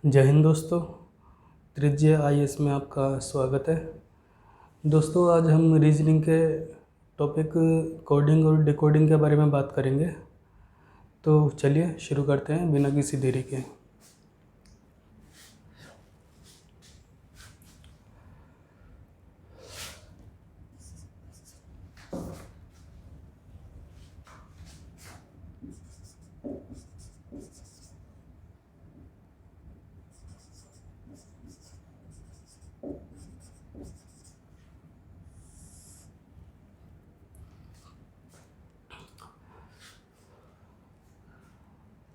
जय हिंद दोस्तों। त्रिज्य आईएएस में आपका स्वागत है। दोस्तों, आज हम रीजनिंग के टॉपिक कोडिंग और डिकोडिंग के बारे में बात करेंगे। तो चलिए शुरू करते हैं बिना किसी देरी के।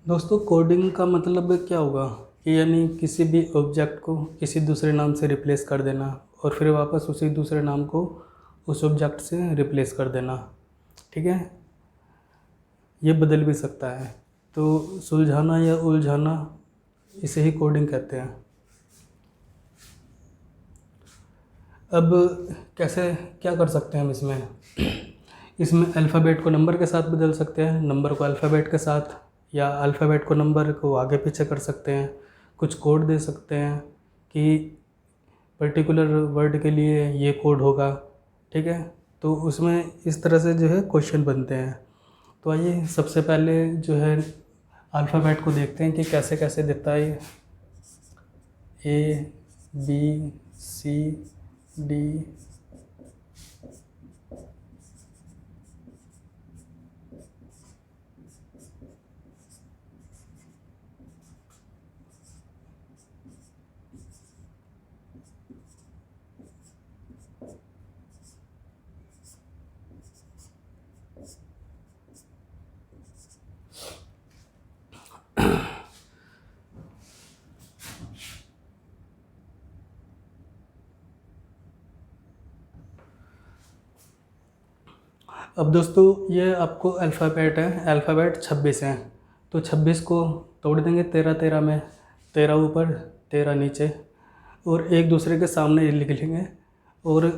दोस्तों, कोडिंग का मतलब क्या होगा कि यानी किसी भी ऑब्जेक्ट को किसी दूसरे नाम से रिप्लेस कर देना और फिर वापस उसी दूसरे नाम को उस ऑब्जेक्ट से रिप्लेस कर देना। ठीक है, ये बदल भी सकता है। तो सुलझाना या उलझाना, इसे ही कोडिंग कहते हैं। अब कैसे क्या कर सकते हैं हम इसमें अल्फ़ाबेट को नंबर के साथ बदल सकते हैं, नंबर को अल्फ़ाबेट के साथ, या अल्फ़ाबेट को नंबर को आगे पीछे कर सकते हैं। कुछ कोड दे सकते हैं कि पर्टिकुलर वर्ड के लिए ये कोड होगा। ठीक है, तो उसमें इस तरह से जो है क्वेश्चन बनते हैं। तो आइए सबसे पहले जो है अल्फ़ाबेट को देखते हैं कि कैसे कैसे देता है ये। ए बी सी डी अब दोस्तों, ये आपको अल्फ़ाबेट है, अल्फ़ाबेट 26 हैं। तो 26 को तोड़ देंगे 13 13 में, 13 ऊपर 13 नीचे, और एक दूसरे के सामने लिख लेंगे और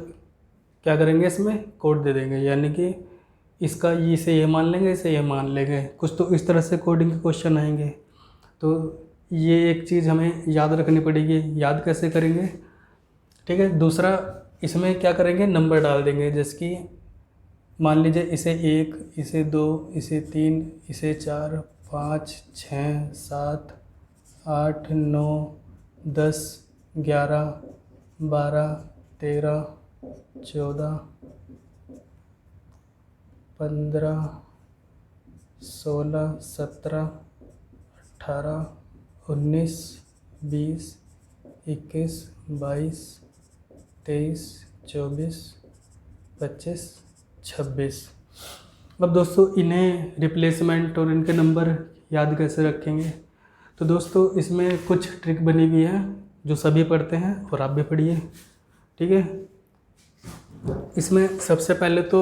क्या करेंगे, इसमें कोड दे देंगे। यानी कि इसका इसे ये मान लेंगे, इसे ये मान लेंगे। कुछ तो इस तरह से कोडिंग के क्वेश्चन आएंगे। तो ये एक चीज़ हमें याद रखनी पड़ेगी। याद कैसे करेंगे? ठीक है, दूसरा इसमें क्या करेंगे, नंबर डाल देंगे। जैसे कि मान लीजिए इसे 1, इसे 2, इसे 3, इसे 4, 5, 6, 7, 8, 9, 10, 11, 12, 13, 14, 15, 16, 17, 18, 19, 20, 21, 22, 23, 24, 25, 26। अब दोस्तों, इन्हें रिप्लेसमेंट और इनके नंबर याद कैसे रखेंगे? तो दोस्तों, इसमें कुछ ट्रिक बनी हुई है जो सभी पढ़ते हैं और आप भी पढ़िए। ठीक है, इसमें सबसे पहले तो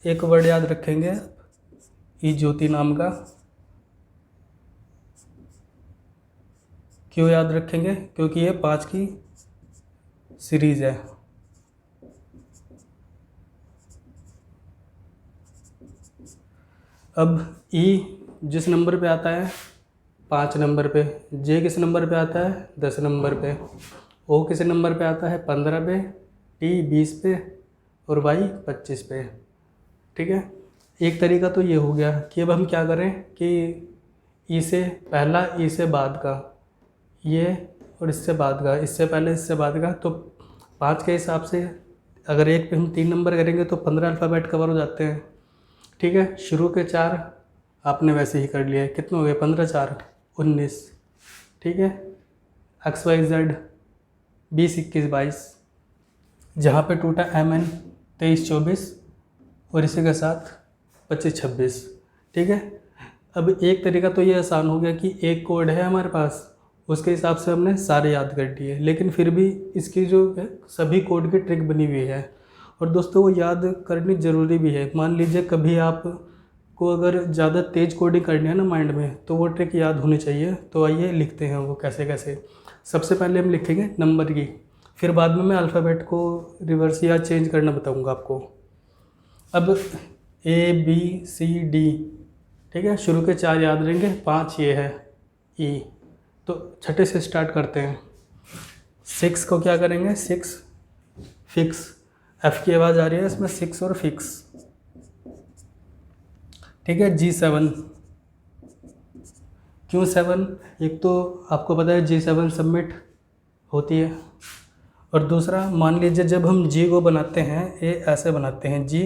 एक वर्ड याद रखेंगे, ई ज्योति नाम का। क्यों याद रखेंगे? क्योंकि ये 5 की सीरीज़ है। अब ई जिस नंबर पे आता है 5 नंबर पे, जे किस नंबर पे आता है 10 नंबर पे, ओ किस नंबर पे आता है 15 पे, टी 20 पे और वाई 25 पे। ठीक है, एक तरीका तो ये हो गया कि अब हम क्या करें कि ई से पहला, ई से बाद का, ये और इससे बाद का, इससे पहले इससे बाद का। तो 5 के हिसाब से अगर एक पे हम 3 नंबर करेंगे तो 15 अल्फ़ाबेट कवर हो जाते हैं। ठीक है, शुरू के 4 आपने वैसे ही कर लिए। कितने हो गए? 15 4 19। ठीक है, एक्स वाई जेड 20 21 22, जहाँ पे टूटा एम एन 23 24 और इसी के साथ 25 26। ठीक है, अब एक तरीका तो ये आसान हो गया कि एक कोड है हमारे पास, उसके हिसाब से हमने सारे याद कर दिए। लेकिन फिर भी इसकी जो है सभी कोड की ट्रिक बनी हुई है, और दोस्तों वो याद करनी ज़रूरी भी है। मान लीजिए कभी आप को अगर ज़्यादा तेज़ कोडिंग करनी है ना माइंड में, तो वो ट्रिक याद होनी चाहिए। तो आइए लिखते हैं वो कैसे कैसे। सबसे पहले हम लिखेंगे नंबर की, फिर बाद में मैं अल्फ़ाबेट को रिवर्स या चेंज करना बताऊंगा आपको। अब ए बी सी डी, ठीक है, शुरू के 4 याद रहेंगे, 5 ये है ई, तो छठे से स्टार्ट करते हैं। 6 को क्या करेंगे, 6 फिक्स, एफ की आवाज़ आ रही है इसमें, 6 और फिक्स। ठीक है, G7, क्यों 7? एक तो आपको पता है G7 सबमिट होती है, और दूसरा मान लीजिए जब हम G को बनाते हैं, ये ऐसे बनाते हैं G,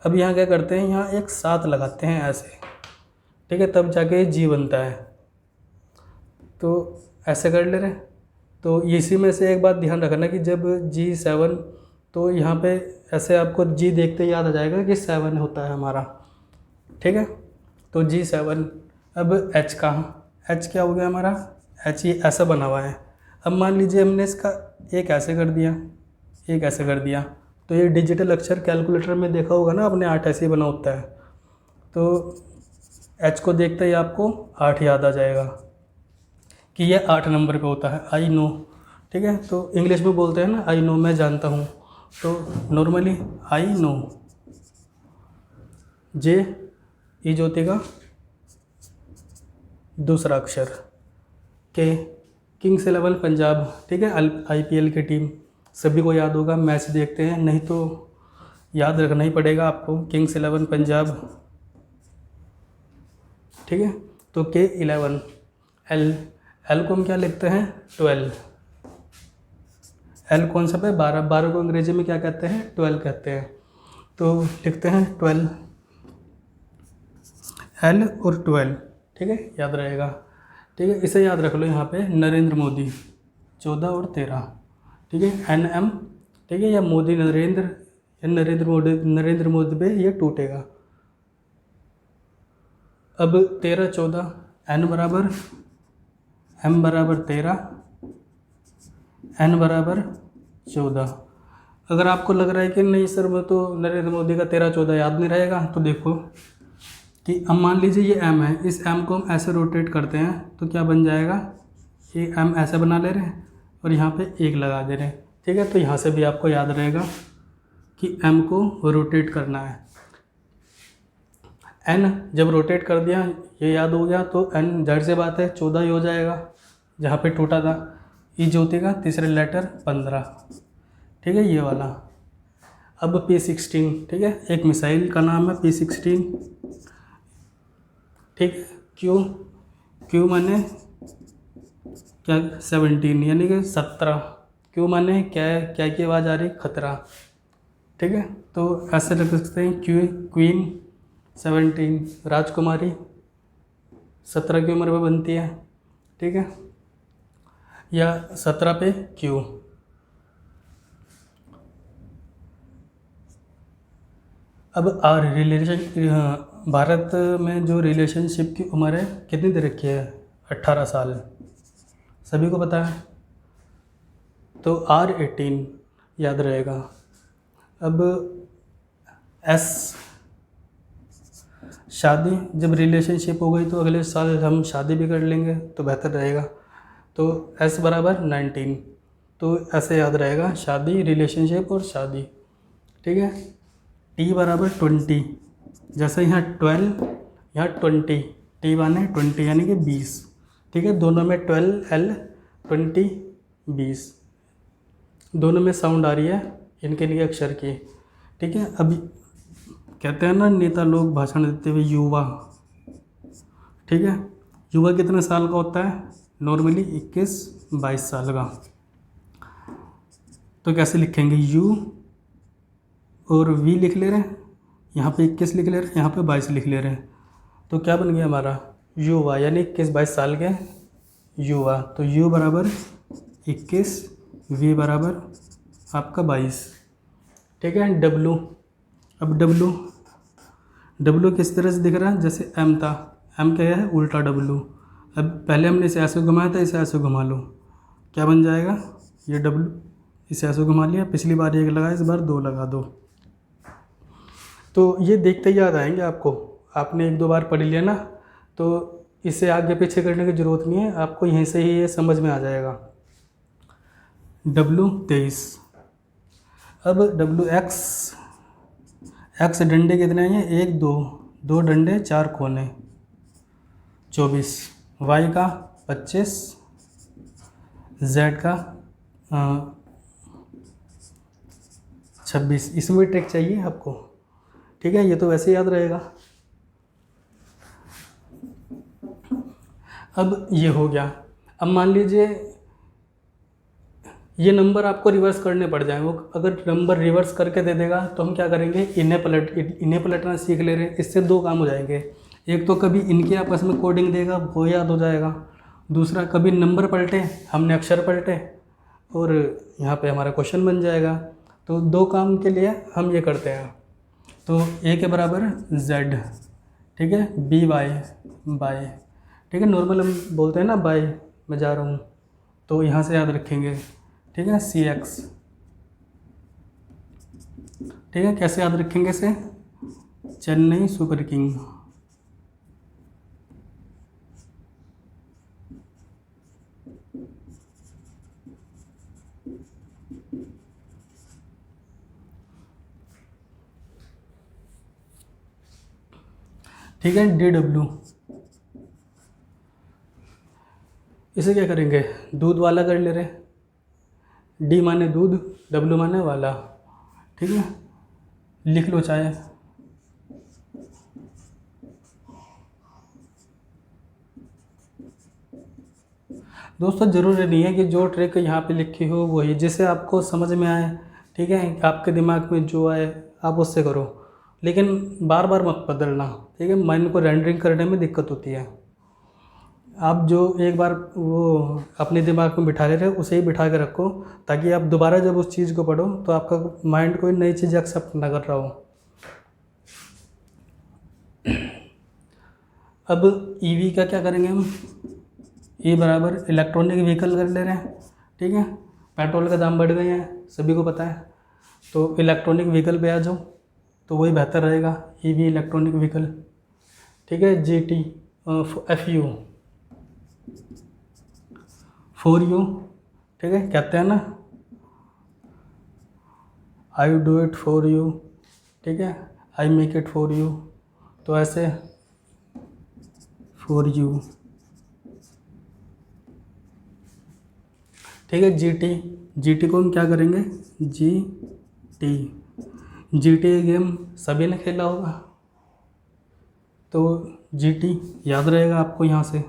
अब यहाँ क्या करते हैं, यहाँ एक 7 लगाते हैं ऐसे, ठीक है, तब जाके G बनता है। तो ऐसे कर ले रहे हैं। तो इसी में से एक बात ध्यान रखना कि जब G7, तो यहाँ पे ऐसे आपको G देखते याद आ जाएगा कि 7 होता है हमारा। ठीक है, तो G7। अब H का, H क्या हो गया हमारा, H ये ऐसा बना हुआ है। अब मान लीजिए हमने इसका एक ऐसे कर दिया, एक ऐसे कर दिया, तो ये डिजिटल अक्षर कैलकुलेटर में देखा होगा ना आपने, 8 ऐसे ही बना होता है। तो H को देखते ही आपको 8 याद आ जाएगा कि ये 8 नंबर पे होता है, आई नो। ठीक है, तो इंग्लिश में बोलते हैं ना, आई नो, मैं जानता हूँ, तो नॉर्मली आई नो। जे ई ज्योति का दूसरा अक्षर, के किंग्स 11 पंजाब। ठीक है, IPL की टीम सभी को याद होगा, मैच देखते हैं, नहीं तो याद रखना ही पड़ेगा आपको, किंग्स 11 पंजाब। ठीक है, तो K11, L को हम क्या लिखते हैं, 12। L कौन सा पे, 12 को अंग्रेजी में क्या कहते हैं, 12 कहते हैं, तो लिखते हैं 12, L और 12। ठीक है, याद रहेगा। ठीक है, इसे याद रख लो, यहाँ पे नरेंद्र मोदी 14 और 13। ठीक है, NM। ठीक है, या मोदी नरेंद्र, या नरेंद्र मोदी पे ये टूटेगा। अब 13 14, N बराबर M बराबर 13, N बराबर 14। अगर आपको लग रहा है कि नहीं सर मैं तो नरेंद्र मोदी का 13 14 याद नहीं रहेगा, तो देखो कि अब मान लीजिए ये M है, इस M को हम ऐसे रोटेट करते हैं तो क्या बन जाएगा, ये M ऐसे बना ले रहे हैं और यहाँ पे 1 लगा दे रहे हैं। ठीक है, तो यहाँ से भी आपको याद रहेगा कि M को रोटेट करना है। N जब रोटेट कर दिया, ये याद हो गया, तो N जाहिर सी बात है 14 ही हो जाएगा जहाँ पे टूटा था। ई ज्योति का तीसरे लेटर 15। ठीक है, ये वाला। अब P16। ठीक है, एक मिसाइल का नाम है P16। ठीक है, क्यू माने क्या, 17 यानी कि 17। क्यू माने क्या की आवाज़ आ रही, खतरा। ठीक है, तो ऐसे रख सकते हैं, क्वीन 17, राजकुमारी 17 की उम्र में बनती है। ठीक है, या 17 पे क्यू। अब भारत में जो रिलेशनशिप की उम्र है कितनी दे रखी है, 18 साल, सभी को पता है, तो R18 याद रहेगा। अब S, शादी, जब रिलेशनशिप हो गई तो अगले साल हम शादी भी कर लेंगे तो बेहतर रहेगा, तो S बराबर 19, तो ऐसे याद रहेगा, शादी, रिलेशनशिप और शादी। ठीक है, T बराबर 20, जैसे यहाँ 12 यहाँ 20, T माने 20 यानी कि 20। ठीक है, दोनों में 12 L 20 20, दोनों में साउंड आ रही है इनके लिए अक्षर की। ठीक है, अभी कहते हैं ना नेता लोग भाषण देते हुए युवा। ठीक है, युवा कितने साल का होता है, नॉर्मली 21-22 साल का। तो कैसे लिखेंगे, U और V लिख ले रहे हैं, यहाँ पे 21 लिख ले रहे हैं, यहाँ पे 22 लिख ले रहे हैं, तो क्या बन गया हमारा, युवा, यानी 21-22 साल के युवा। तो U बराबर 21, V बराबर आपका 22। ठीक है, W। अब W किस तरह से दिख रहा है, जैसे M था, M क्या है, उल्टा W। अब पहले हमने इसे ऐसे घुमाया था, इसे ऐसे घुमा लो, क्या बन जाएगा, ये W, इसे ऐसे घुमा लिया, पिछली बार 1 लगा, इस बार 2 लगा दो। तो ये देखते ही याद आएंगे आपको, आपने 1-2 बार पढ़ लिया ना, तो इसे आगे पीछे करने की ज़रूरत नहीं है, आपको यहीं से ही ये समझ में आ जाएगा। W23। अब X डंडे कितने हैं, 1 2 डंडे 4 कोने, 24। Y का 25, Z का 26। इसमें भी ट्रिक चाहिए आपको, ठीक है, ये तो वैसे याद रहेगा। अब ये हो गया। अब मान लीजिए ये नंबर आपको रिवर्स करने पड़ जाए, वो अगर नंबर रिवर्स करके दे देगा तो हम क्या करेंगे, इन्हें पलटना सीख ले रहे हैं। इससे दो काम हो जाएंगे, एक तो कभी इनके आपस में कोडिंग देगा वो याद हो जाएगा, दूसरा कभी नंबर पलटे हमने अक्षर पलटे और यहाँ पे हमारा क्वेश्चन बन जाएगा। तो दो काम के लिए हम ये करते हैं। तो A के बराबर Z, ठीक है, B बाय, ठीक है, नॉर्मल हम बोलते हैं ना बाय, मैं जा रहा हूँ, तो यहाँ से याद रखेंगे, ठीक है, CX, ठीक है, कैसे याद रखेंगे इसे, चेन्नई सुपर किंग। ठीक है, DW, इसे क्या करेंगे, दूध वाला कर ले रहे, D माने दूध, W माने वाला, ठीक है, लिख लो चाहे। दोस्तों ज़रूरी नहीं है कि जो ट्रिक यहाँ पे लिखी हो वही, जिसे आपको समझ में आए, ठीक है, आपके दिमाग में जो आए आप उससे करो, लेकिन बार बार मत बदलना, ठीक है, माइंड को रेंडरिंग करने में दिक्कत होती है। आप जो एक बार वो अपने दिमाग में बिठा ले रहे हो उसे ही बिठा के रखो, ताकि आप दोबारा जब उस चीज़ को पढ़ो तो आपका माइंड कोई नई चीज़ एक्सेप्ट ना कर रहा हो। अब ईवी का क्या करेंगे हम, ई बराबर इलेक्ट्रॉनिक व्हीकल कर ले रहे हैं, ठीक है, पेट्रोल का दाम बढ़ गए हैं सभी को पता है, तो इलेक्ट्रॉनिक व्हीकल पे आ जाओ तो वही बेहतर रहेगा, ईवी इलेक्ट्रॉनिक व्हीकल, ठीक है, GT FU फॉर यू, ठीक है, कहते हैं ना I do it for you, ठीक है, I make it for you, तो ऐसे फॉर यू, ठीक है, GT को हम क्या करेंगे, GT गेम सभी ने खेला होगा, तो GT याद रहेगा आपको यहाँ से।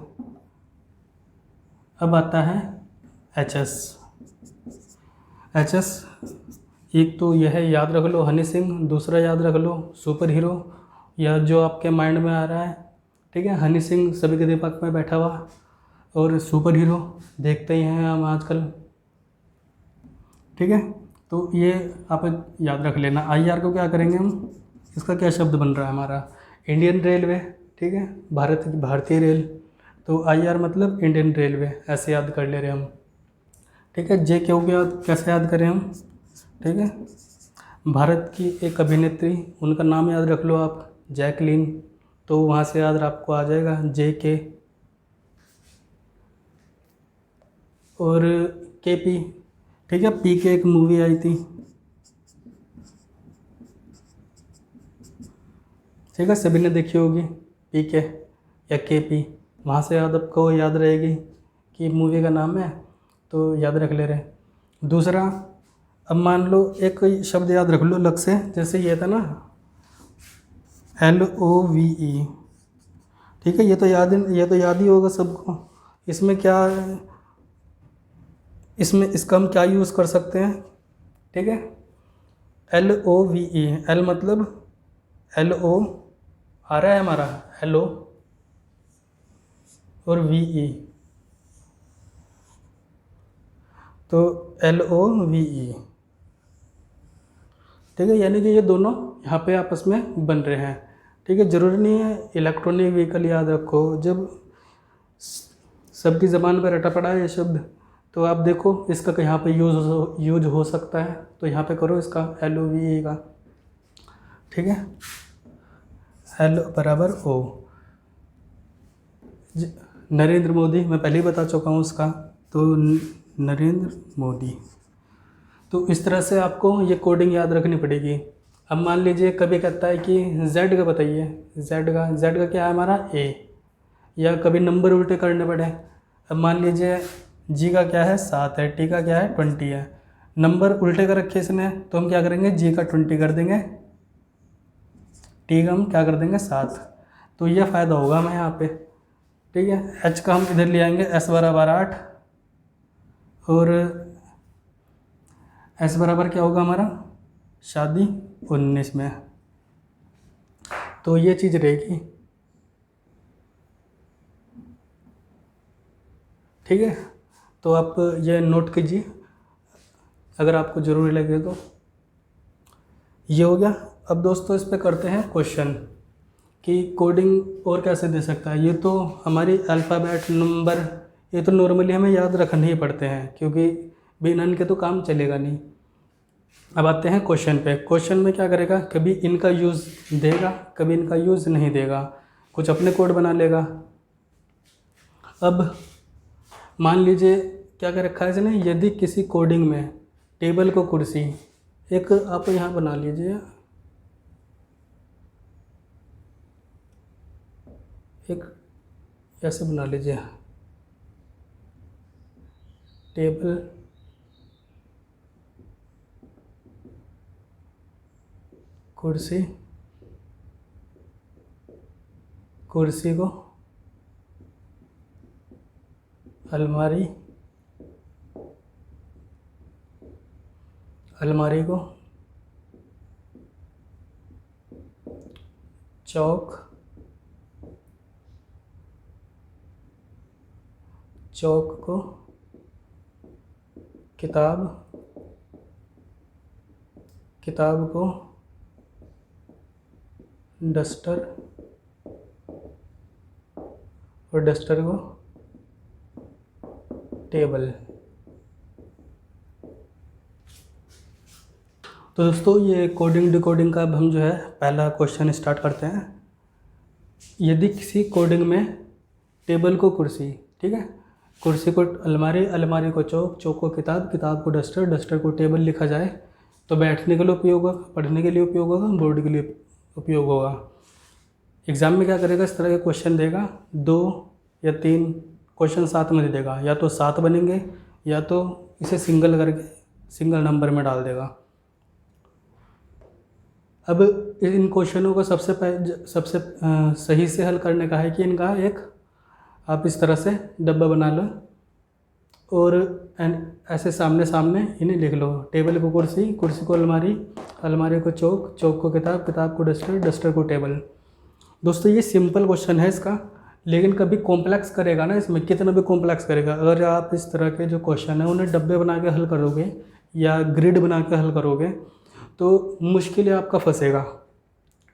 अब आता है HS, एक तो यह है, याद रख लो हनी सिंह, दूसरा याद रख लो सुपर हीरो, या जो आपके माइंड में आ रहा है, ठीक है, हनी सिंह सभी के दिमाग में बैठा हुआ, और सुपर हीरो देखते ही हैं हम आजकल, ठीक है, तो ये आप याद रख लेना। IR को क्या करेंगे हम, इसका क्या शब्द बन रहा है हमारा, इंडियन रेलवे, ठीक है, भारतीय रेल, तो IR मतलब इंडियन रेलवे, ऐसे याद कर ले रहे हम, ठीक है। J क्यों गया, कैसे याद करें हम, ठीक है, भारत की एक अभिनेत्री, उनका नाम याद रख लो आप, जैकलीन, तो वहाँ से याद आपको आ जाएगा JK, और KP, ठीक है, PK एक मूवी आई थी, ठीक है, सभी ने देखी होगी PK या KP, वहाँ से याद आपको याद रहेगी कि मूवी का नाम है, तो याद रख ले रहे। दूसरा, अब मान लो एक शब्द याद रख लो लग से, जैसे ये था ना LOVE, ठीक है, ये तो याद ही होगा सबको। इसमें क्या, इसमें इसका हम क्या यूज़ कर सकते हैं, ठीक है, LOVE, L मतलब LO आ रहा है हमारा, LO और VE, तो LOVE, ठीक है, यानी कि ये दोनों यहाँ पे आपस में बन रहे हैं, ठीक है। ज़रूरी नहीं है इलेक्ट्रॉनिक व्हीकल याद रखो, जब सबकी ज़बान पर रटा पड़ा है ये शब्द, तो आप देखो इसका यहाँ पे यूज हो सकता है, तो यहाँ पे करो इसका LOVE का, ठीक है, L बराबर O। नरेंद्र मोदी मैं पहले ही बता चुका हूँ उसका, तो नरेंद्र मोदी, तो इस तरह से आपको ये कोडिंग याद रखनी पड़ेगी। अब मान लीजिए कभी कहता है कि Z का बताइए, Z का क्या है हमारा A, या कभी नंबर उल्टे करने पड़े अब मान लीजिए जी का क्या है 7 है, टी का क्या है 20 है, नंबर उल्टे कर रखे इसने, तो हम क्या करेंगे जी का 20 कर देंगे, टी का हम क्या कर देंगे 7। तो यह फ़ायदा होगा हमें यहाँ पे। ठीक है, एच का हम इधर ले आएंगे एस बराबर 8, और एस बराबर क्या होगा हमारा शादी 19 में। तो ये चीज़ रहेगी। ठीक है, तो आप ये नोट कीजिए अगर आपको ज़रूरी लगे तो। ये हो गया। अब दोस्तों इस पे करते हैं क्वेश्चन कि कोडिंग और कैसे दे सकता है। ये तो हमारी अल्फ़ाबेट नंबर ये तो नॉर्मली हमें याद रखने ही पड़ते हैं, क्योंकि बिना इनके तो काम चलेगा नहीं। अब आते हैं क्वेश्चन पे। क्वेश्चन में क्या करेगा, कभी इनका यूज़ देगा, कभी इनका यूज़ नहीं देगा, कुछ अपने कोड बना लेगा। अब मान लीजिए क्या कर रखा है इसने, यदि किसी कोडिंग में टेबल को कुर्सी, एक आप यहाँ बना लीजिए, एक ऐसे बना लीजिए, टेबल कुर्सी, कुर्सी को अलमारी, अलमारी को चौक, चौक को किताब, किताब को डस्टर, और डस्टर को टेबल। तो दोस्तों ये कोडिंग डिकोडिंग का अब हम जो है पहला क्वेश्चन स्टार्ट करते हैं। यदि किसी कोडिंग में टेबल को कुर्सी, ठीक है, कुर्सी को अलमारी, अलमारी को चौक, चौक को किताब, किताब को डस्टर, डस्टर को टेबल लिखा जाए तो बैठने के लिए उपयोग होगा, पढ़ने के लिए उपयोग होगा, बोर्ड के लिए उपयोग होगा। एग्ज़ाम में क्या करेगा, इस तरह के क्वेश्चन देगा, 2 या 3 क्वेश्चन साथ में दे देगा, या तो 7 बनेंगे या तो इसे सिंगल करके सिंगल नंबर में डाल देगा। अब इन क्वेश्चनों को सबसे सही से हल करने का है कि इनका एक आप इस तरह से डब्बा बना लो और ऐसे सामने सामने इन्हें लिख लो। टेबल को कुर्सी, कुर्सी को अलमारी, अलमारी को चौक, चौक को किताब, किताब को डस्टर, डस्टर को टेबल। दोस्तों ये सिंपल क्वेश्चन है इसका, लेकिन कभी कॉम्प्लेक्स करेगा ना, इसमें कितना भी कॉम्प्लेक्स करेगा। अगर आप इस तरह के जो क्वेश्चन है उन्हें डब्बे बना के हल करोगे या ग्रिड बना के हल करोगे तो मुश्किल आपका फंसेगा।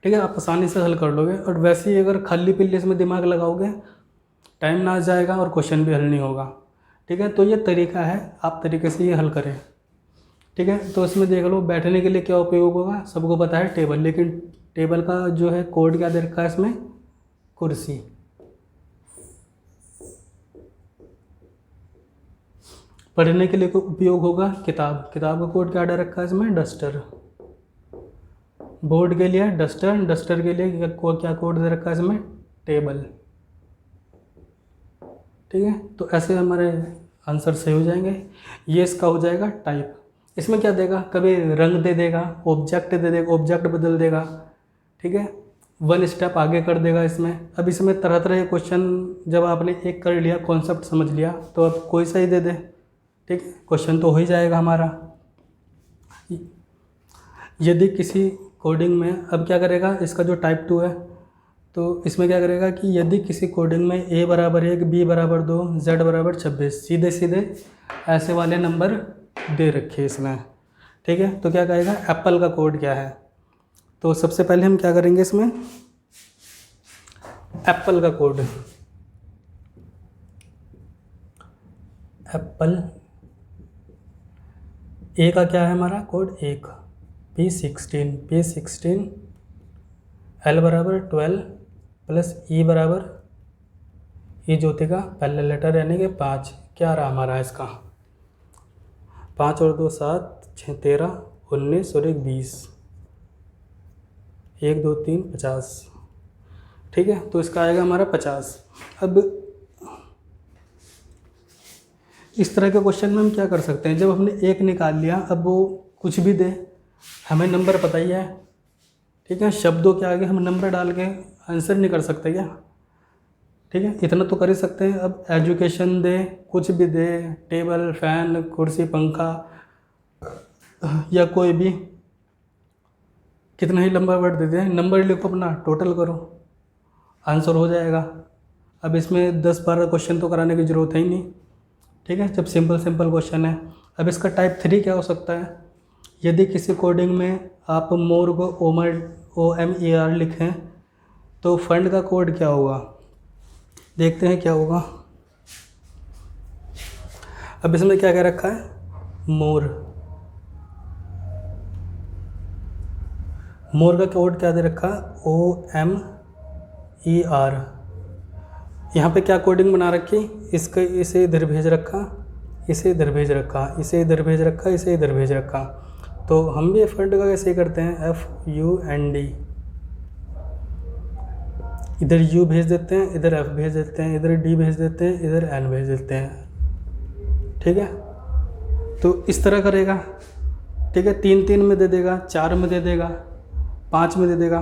ठीक है, आप आसानी से हल कर लोगे, और वैसे ही अगर खाली पिल्ले इसमें दिमाग लगाओगे टाइम ना जाएगा और क्वेश्चन भी हल नहीं होगा। ठीक है, तो ये तरीका है, आप तरीके से ये हल करें। ठीक है, तो इसमें देख लो बैठने के लिए क्या उपयोग होगा, सबको पता है टेबल, लेकिन टेबल का जो है कोड क्या दे रखा है इसमें, कुर्सी। पढ़ने के लिए उपयोग होगा किताब, किताब का कोड क्या दे रखा है इसमें, डस्टर। बोर्ड के लिए डस्टर, डस्टर के लिए क्या कोड दे रखा है इसमें, टेबल। ठीक है, तो ऐसे हमारे आंसर सही हो जाएंगे। ये इसका हो जाएगा टाइप। इसमें क्या देगा, कभी रंग दे देगा, ऑब्जेक्ट दे देगा, ऑब्जेक्ट बदल देगा। ठीक है, 1 स्टेप आगे कर देगा इसमें। अब इसमें तरह तरह के क्वेश्चन जब आपने एक कर लिया, कॉन्सेप्ट समझ लिया, तो अब कोई सा ही दे दे, ठीक है, क्वेश्चन तो हो ही जाएगा हमारा। यदि किसी कोडिंग में अब क्या करेगा, इसका जो टाइप 2 है तो इसमें क्या करेगा कि यदि किसी कोडिंग में a बराबर 1, b बराबर 2, z बराबर 26, सीधे सीधे ऐसे वाले नंबर दे रखे इसमें। ठीक है, तो क्या कहेगा, एप्पल का कोड क्या है। तो सबसे पहले हम क्या करेंगे इसमें, एप्पल का कोड, एप्पल ए का क्या है हमारा कोड 1, P16 L बराबर 12 प्लस ई बराबर, ई ज्योति का पहला लेटर यानी कि 5, क्या रहा हमारा इसका, 5 और 2 7, 6 13, 19 और 1 20, 1 2 3 50। ठीक है, तो इसका आएगा हमारा 50। अब इस तरह के क्वेश्चन में हम क्या कर सकते हैं, जब हमने एक निकाल लिया, अब वो कुछ भी दे, हमें नंबर पता ही है, ठीक है, शब्दों के आगे हम नंबर डाल के आंसर नहीं कर सकते क्या, ठीक है, इतना तो कर ही सकते हैं। अब एजुकेशन दे, कुछ भी दे, टेबल, फैन, कुर्सी, पंखा या कोई भी कितना ही लंबा वर्ड दे दे, नंबर लिखो अपना, टोटल करो, आंसर हो जाएगा। अब इसमें 10-12 क्वेश्चन तो कराने की ज़रूरत है ही नहीं, ठीक है, जब सिंपल सिंपल क्वेश्चन है। अब इसका टाइप 3 क्या हो सकता है, यदि किसी कोडिंग में आप मोर को OMER लिखें तो फंड का कोड क्या होगा, देखते हैं क्या होगा। अब इसमें क्या क्या रखा है, मोर का कोड क्या दे रखा, OMER। यहाँ पे क्या कोडिंग बना रखी, इसे इधर भेज रखा, इसे इधर भेज रखा, इसे इधर भेज रखा, इसे इधर भेज रखा। तो हम भी फंड का कैसे करते हैं, FUND, इधर U भेज देते हैं, इधर F भेज देते हैं, इधर D भेज देते हैं, इधर N भेज देते हैं, ठीक है। तो इस तरह करेगा, ठीक है, 3-3 में दे देगा, 4 में दे देगा, 5 में दे देगा,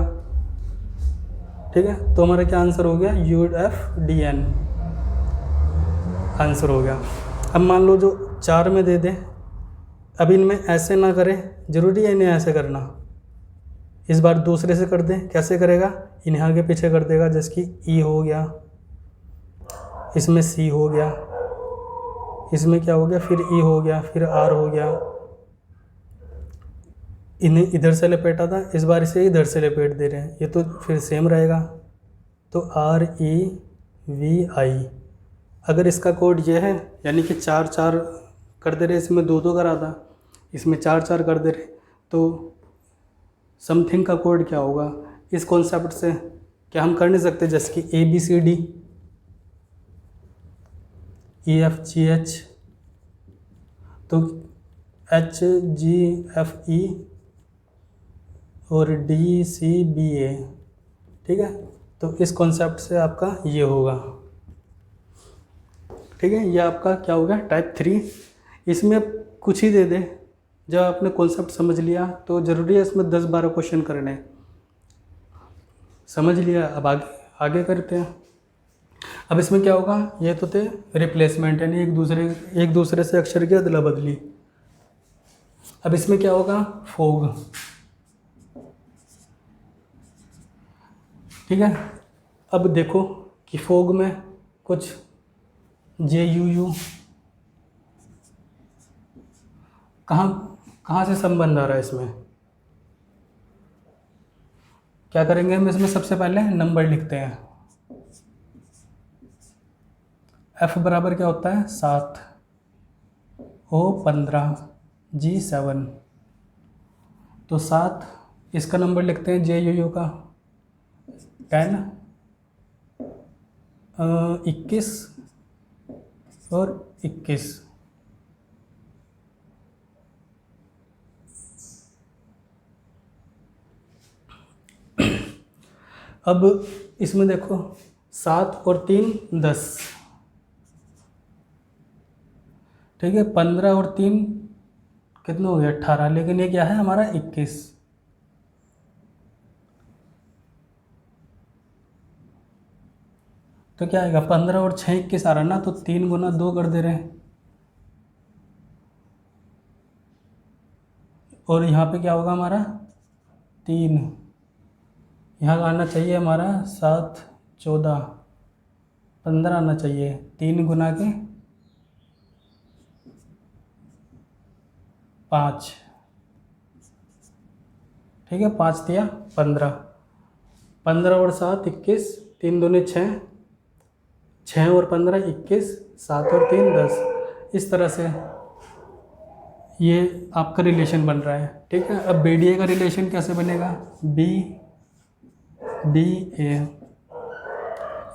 ठीक है। तो हमारा क्या आंसर हो गया, UFDN आंसर हो गया। अब मान लो जो 4 में दे दे, अब इनमें ऐसे ना करें, ज़रूरी है इन्हें ऐसे करना, इस बार दूसरे से कर दें, कैसे करेगा, इन्हें आगे पीछे कर देगा, जैसे कि E हो गया, इसमें C हो गया, इसमें क्या हो गया, फिर E हो गया, फिर R हो गया, इन्हें इधर से लपेटा था, इस बार इसे इधर से लपेट दे रहे हैं, ये तो फिर सेम रहेगा। तो REVI, अगर इसका कोड ये है, यानी कि 4-4 कर दे रहे, इसमें 2-2 करा था, इसमें 4-4 कर दे रहे, तो समथिंग का कोड क्या होगा, इस कॉन्सेप्ट से क्या हम कर नहीं सकते, जैसे कि ABCD EFGH, तो HGFE और DCBA, ठीक है। तो इस कॉन्सेप्ट से आपका ये होगा, ठीक है, ये आपका क्या हो गया, टाइप 3। इसमें कुछ ही दे दे, जब आपने कॉन्सेप्ट समझ लिया तो ज़रूरी है इसमें 10-12 क्वेश्चन करने, समझ लिया, अब आगे करते हैं। अब इसमें क्या होगा, ये तो थे रिप्लेसमेंट, यानी एक दूसरे से अक्षर की अदला बदली। अब इसमें क्या होगा, फोग, ठीक है। अब देखो कि फोग में कुछ JUU कहाँ से संबंध आ रहा है, इसमें क्या करेंगे हम, इसमें सबसे पहले नंबर लिखते हैं। F बराबर क्या होता है, 7, O 15, G 7, तो 7, इसका नंबर लिखते हैं JUU का 10, 21 और 21। अब इसमें देखो 7 और 3 10, ठीक है, 15 और 3 कितना हो गया, 18, लेकिन ये क्या है हमारा 21। तो क्या आएगा, 15 और 6 21 आ रहा ना, तो 3 गुना 2 कर दे रहे हैं, और यहाँ पे क्या होगा हमारा 3, यहाँ आना चाहिए हमारा 7 14 15 आना चाहिए, 3 गुना के 5, ठीक है, 5 दिया 15, 15 और 7 21, 3 दूनी 6, 6 और 15 21, 7 और 3 10। इस तरह से ये आपका रिलेशन बन रहा है, ठीक है। अब BDA का रिलेशन कैसे बनेगा, BDA,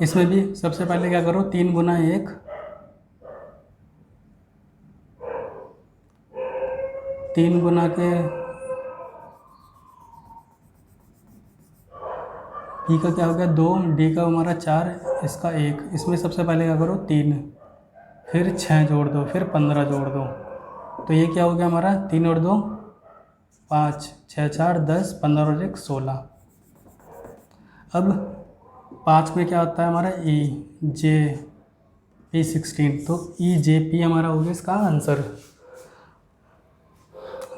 इसमें भी सबसे पहले क्या करो, 3 गुना 1, 3 गुना के D का क्या हो गया 2, D का हमारा 4, इसका 1, इसमें सबसे पहले क्या करो 3, फिर 6 जोड़ दो, फिर 15 जोड़ दो, तो ये क्या हो गया हमारा 3 और 2 5, 6 4 10, 15 और 1 16। अब 5 में क्या आता है हमारा P16, तो EJP हमारा हो गया इसका आंसर।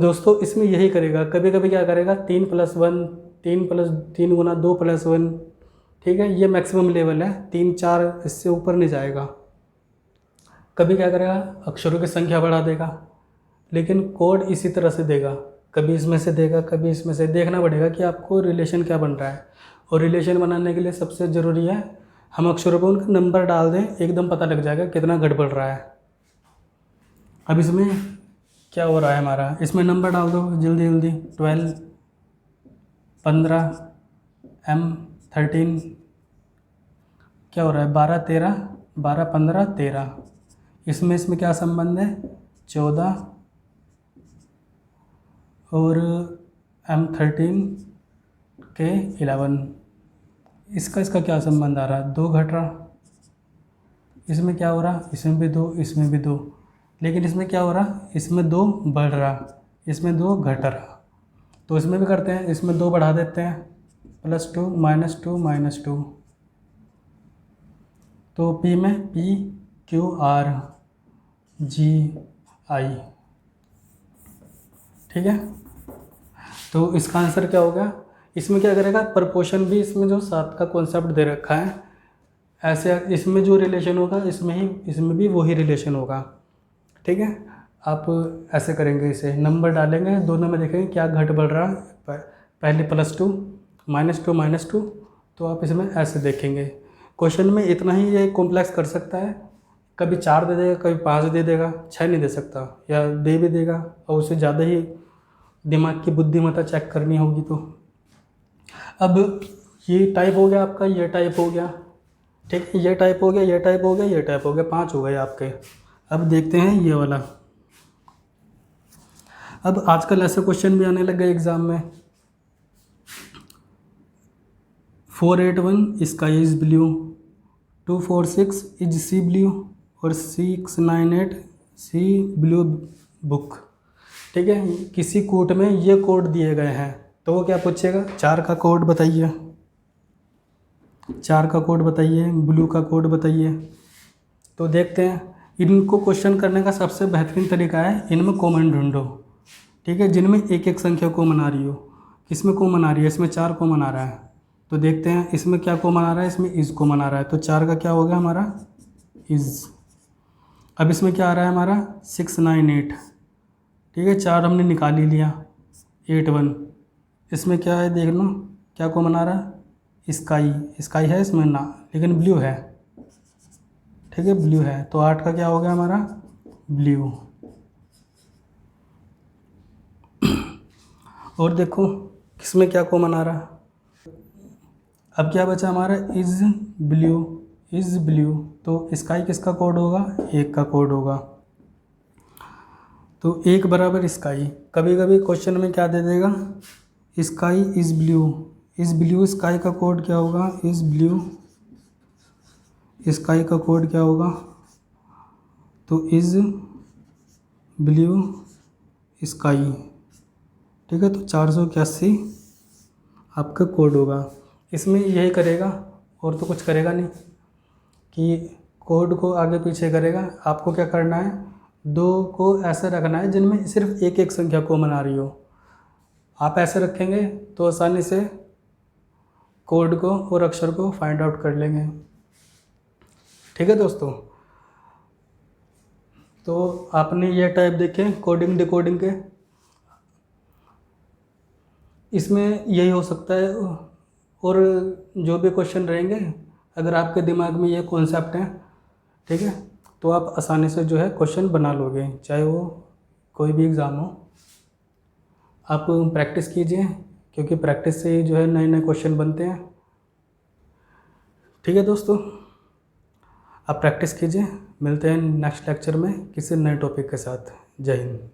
दोस्तों इसमें यही करेगा, कभी कभी क्या करेगा 3 + 1, 3 गुना 2 + 1, ठीक है, ये मैक्सिमम लेवल है, 3 4 इससे ऊपर नहीं जाएगा। कभी क्या करेगा अक्षरों की संख्या बढ़ा देगा, लेकिन कोड इसी तरह से देगा, कभी इसमें से देगा, कभी इसमें से। देखना पड़ेगा कि आपको रिलेशन क्या बन रहा है, और रिलेशन बनाने के लिए सबसे ज़रूरी है हम अक्षरों पर उनका नंबर डाल दें, एकदम पता लग जाएगा कितना गड़बड़ रहा है। अब इसमें क्या हो रहा है हमारा, इसमें नंबर डाल दो जल्दी जल्दी। 12, 15, M13, क्या हो रहा है 12 13, 12 15 13। इसमें क्या संबंध है 14, और M13 के 11। इसका क्या संबंध आ रहा है 2 घट रहा। इसमें क्या हो रहा, इसमें भी 2, इसमें भी 2, लेकिन इसमें क्या हो रहा, इसमें 2 बढ़ रहा, इसमें 2 घट रहा। तो इसमें भी करते हैं, इसमें 2 बढ़ा देते हैं, +2 -2 -2। तो P में PQRGI, ठीक है। तो इसका आंसर क्या होगा, इसमें क्या करेगा प्रपोर्शन भी, इसमें जो 7 का कॉन्सेप्ट दे रखा है ऐसे, इसमें जो रिलेशन होगा इसमें भी वही रिलेशन होगा, ठीक है। आप ऐसे करेंगे, इसे नंबर डालेंगे, दोनों में देखेंगे क्या घट बढ़ रहा है, पहले +2 -2 -2, तो आप इसमें ऐसे देखेंगे। क्वेश्चन में इतना ही ये कॉम्प्लेक्स कर सकता है, कभी 4 दे देगा, कभी 5 दे देगा, 6 नहीं दे सकता, या दे भी देगा और उससे ज़्यादा ही दिमाग की बुद्धिमत्ता चेक करनी होगी। तो अब ये टाइप हो गया आपका, ये टाइप हो गया, ठीक है, ये टाइप हो गया, ये टाइप हो गया, ये टाइप हो गया, 5 हो गए आपके। अब देखते हैं ये वाला। अब आजकल ऐसे क्वेश्चन भी आने लग गए एग्ज़ाम में। 481 sky is blue, 246 is sea blue, और 698 सी ब्लू बुक, ठीक है। किसी कोड में ये कोड दिए गए हैं, तो वो क्या पूछेगा 4 का कोड बताइए, 4 का कोड बताइए, ब्लू का कोड बताइए। तो देखते हैं, इनको क्वेश्चन करने का सबसे बेहतरीन तरीका है इनमें कॉमन ढूंढो, ठीक है, जिनमें एक एक संख्या कॉमन आ रही हो। किसमें कॉमन आ रही है, इसमें 4 कॉमन आ रहा है, तो देखते हैं इसमें क्या कॉमन आ रहा है, इसमें इज़ कॉमन आ रहा है, तो 4 का क्या हो गया हमारा इज़। अब इसमें क्या आ रहा है हमारा 698, ठीक है, 4 हमने निकाल ही लिया, 81। इसमें क्या है देख लो, क्या कॉमन आ रहा है स्काई है इसमें ना, लेकिन ब्लू है, ठीक है, ब्लू है, तो 8 का क्या हो गया हमारा ब्लू। और देखो किसमें क्या कॉमन आ रहा है। अब क्या बचा हमारा इज़ ब्लू, तो स्काई किसका कोड होगा 1 का कोड होगा, तो 1 बराबर स्काई। कभी कभी क्वेश्चन में क्या दे देगा स्काई इज़ ब्लू, स्काई का कोड क्या होगा इज़ ब्लू, स्काई का कोड क्या होगा, तो इज़ ब्लू स्काई, ठीक है, तो 481 आपका कोड होगा। इसमें यही करेगा और तो कुछ करेगा नहीं, कि कोड को आगे पीछे करेगा। आपको क्या करना है, 2 को ऐसे रखना है जिनमें सिर्फ एक एक संख्या कॉमन आ रही हो। आप ऐसे रखेंगे तो आसानी से कोड को और अक्षर को फाइंड आउट कर लेंगे, ठीक है दोस्तों। तो आपने ये टाइप देखे कोडिंग डिकोडिंग के, इसमें यही हो सकता है। और जो भी क्वेश्चन रहेंगे, अगर आपके दिमाग में ये कॉन्सेप्ट हैं, ठीक है, तो आप आसानी से जो है क्वेश्चन बना लोगे, चाहे वो कोई भी एग्ज़ाम हो। आप प्रैक्टिस कीजिए, क्योंकि प्रैक्टिस से ही जो है नए नए क्वेश्चन बनते हैं, ठीक है दोस्तों। आप प्रैक्टिस कीजिए, मिलते हैं नेक्स्ट लेक्चर में किसी नए टॉपिक के साथ। जय हिंद।